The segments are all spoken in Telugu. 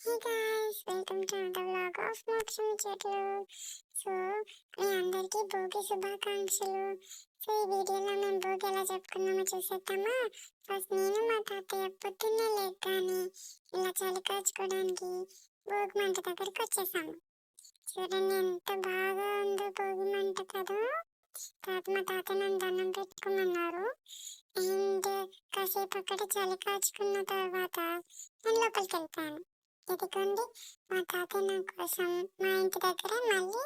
Hey guys, welcome to the vlog of మోక్షం చెట్లు. సో మీ అందరికీ భోగి శుభాకాంక్షలు. సో ఈ వీడియోలో మేము భోగి ఎలా చెప్పుకున్నామో చూసేద్దామా. ఫస్ట్ నేను మా తాతయ్య పొద్దున్నే లేకని ఇలా చలి కాచుకోవడానికి భోగి మంట దగ్గరికి వచ్చేసాము. చూడండి ఎంత బాగా ఉందో భోగి మంట కదా. మా తాత నన్ను దండం పెట్టుకోమన్నారు. అండ్ కాసేపు అక్కడ చలి కాచుకున్న తర్వాత నేను లోపలికి వెళ్తాను. ఇదిగోండి మా తాతయ్య నా కోసం మా ఇంటి దగ్గర మళ్ళీ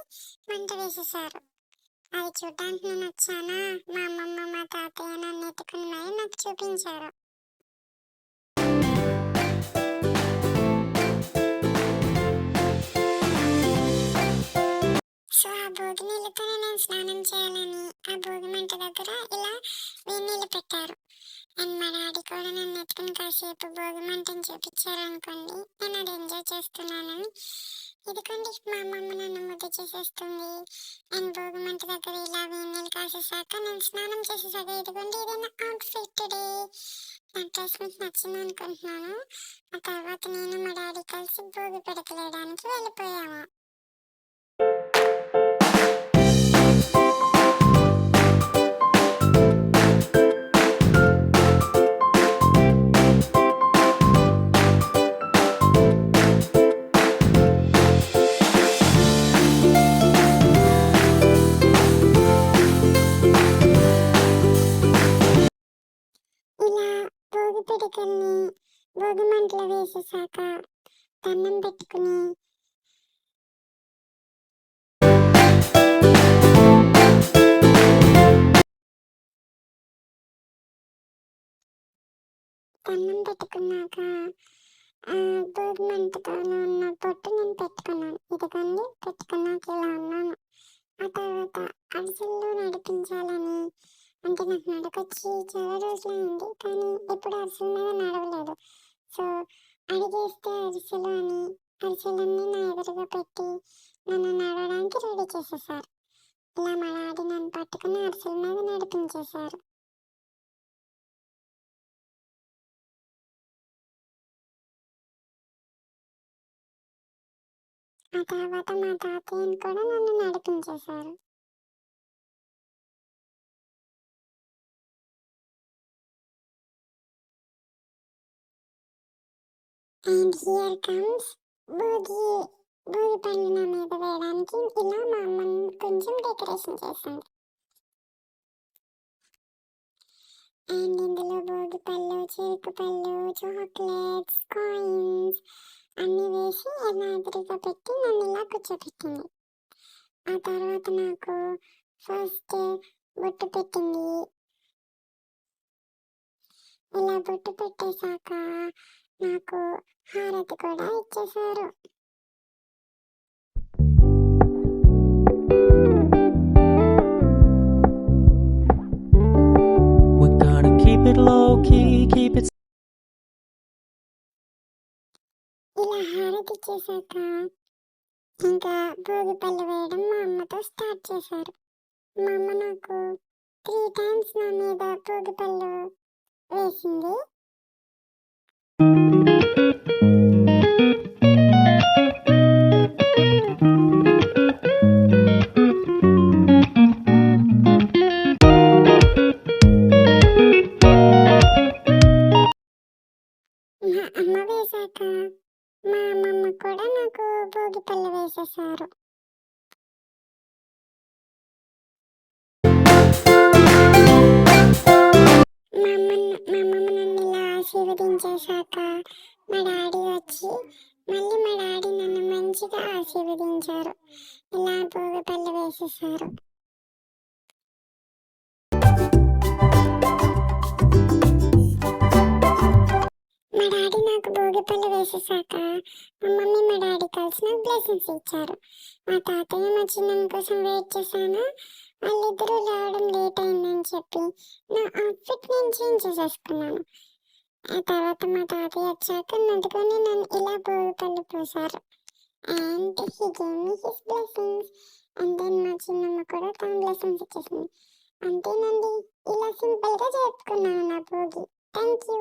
మంట వేసేసారు. అది చూడడానికి నేను వచ్చానా, మా అమ్మమ్మ మా తాతయ్య నన్ను ఎత్తుకుని మరి నాకు చూపించారు. సో ఆ భోగి నీళ్ళతోనే నేను స్నానం చేయాలని ఆ భోగి మంట దగ్గర ఇలా వేడి నీళ్ళు పెట్టారు. అండ్ మా డాడీ కూడా నన్ను ఎత్తుకుని కాసేపు భోగి మంటని చూపించారు అనుకోండి. నేను అది ఎంజాయ్ చేస్తున్నాను. ఇదిగోండి మా అమ్మమ్మ నన్ను ముద్ద చేసేస్తుంది. అండ్ భోగి మంట దగ్గర ఇలా వేడి కాసేసాక నేను స్నానం చేసేసాక ఇదిగోండి ఇది నా అవుట్ఫిట్ డే. నా డ్రెస్ మీకు నచ్చింది అనుకుంటున్నాను. ఆ తర్వాత నేను మా డాడీ కలిసి భోగి పెడకలేయడానికి వెళ్ళిపోయాము. భోగి పిడికల్ని భోగి మంటలో వేసేసాక దండం పెట్టుకుని దండం పెట్టుకున్నాక భోగి మంటతో ఉన్న పొట్టు నేను పెట్టుకున్నాను. ఇదిగోండి పెట్టుకున్నాక ఇలా ఉన్నాను. ఆ తర్వాత అరిసెల్లో నడిపించాలని, అంటే నాకు నడకొచ్చి చాలా రోజులైంది కానీ ఎప్పుడు అరిసెల మీద నడవలేదు. సో అడిగేస్తే అరిసెలు అని అరిసెలన్నీ నా ఎదురుగా పెట్టి నన్ను నడవడానికి రెడీ చేసేసారు. ఇలా మా డాడీ నన్ను పట్టుకుని అరిసెల మీద నడిపించేశారు. ఆ తర్వాత మా తాతయ్యని కూడా నన్ను నడిపించేశారు. అండ్ హియర్ కమ్స్ భోగి పళ్ళు నా మీద వేయడానికి ఇలా మా అమ్మ కొంచెం డెకరేషన్ చేశాను. అండ్ ఇందులో భోగి పళ్ళు, చెరుకు పళ్ళు, చాక్లెట్స్, కాయిన్స్ అన్నీ వేసి ఇలా ఎదురుగా పెట్టి నన్ను ఇలా కూర్చోబెట్టింది. ఆ తర్వాత నాకు ఫస్ట్ బొట్టు పెట్టింది. ఇలా బొట్టు పెట్టేశాక నాకు హారతి కూడా ఇచ్చేశారు. ఇలా హారతి ఇచ్చేసాక ఇంకా భోగి పళ్ళు వేయడం మా అమ్మతో స్టార్ట్ చేశారు. మా అమ్మ నాకు 3 times నా మీద భోగి పళ్ళు వేసింది. మా అమ్మ వేశాక మా అమ్మమ్మ కూడా నాకు భోగి పళ్ళు వేసేసారు. మా అమ్మమ్మ నన్ను ఇలా ఆశీర్వదించేశాక మా డాడీ వచ్చి మళ్ళీ మా డాడీ నన్ను మంచిగా ఆశీర్వదించారు. ఇలా భోగి పళ్ళు వేసేసారు. మా డాడీ నాకు భోగి పళ్ళు వేసేసాక మా మమ్మీ మా డాడీ కలిసి నాకు బ్లెస్సింగ్స్ ఇచ్చారు. మా తాతయ్య మా చిన్న కోసం వెయిట్ చేశాను. వాళ్ళిద్దరూ రావడం లేట్ అయిందని చెప్పి నా అవుట్ఫిట్ నేను చేంజ్ చేసేసుకున్నాను. ఆ తర్వాత మా తాతయ్య వచ్చాక నదుకొని నన్ను ఇలా భోగి పళ్ళు పోసారు. And he gave me his blessings. And then మా చిన్నమ్మ కూడా తన బ్లెస్సింగ్స్ ఇచ్చేసింది. అంతేనండి, ఇలా సింపుల్గా జరుపుకున్నాను నా భోగి. Thank you.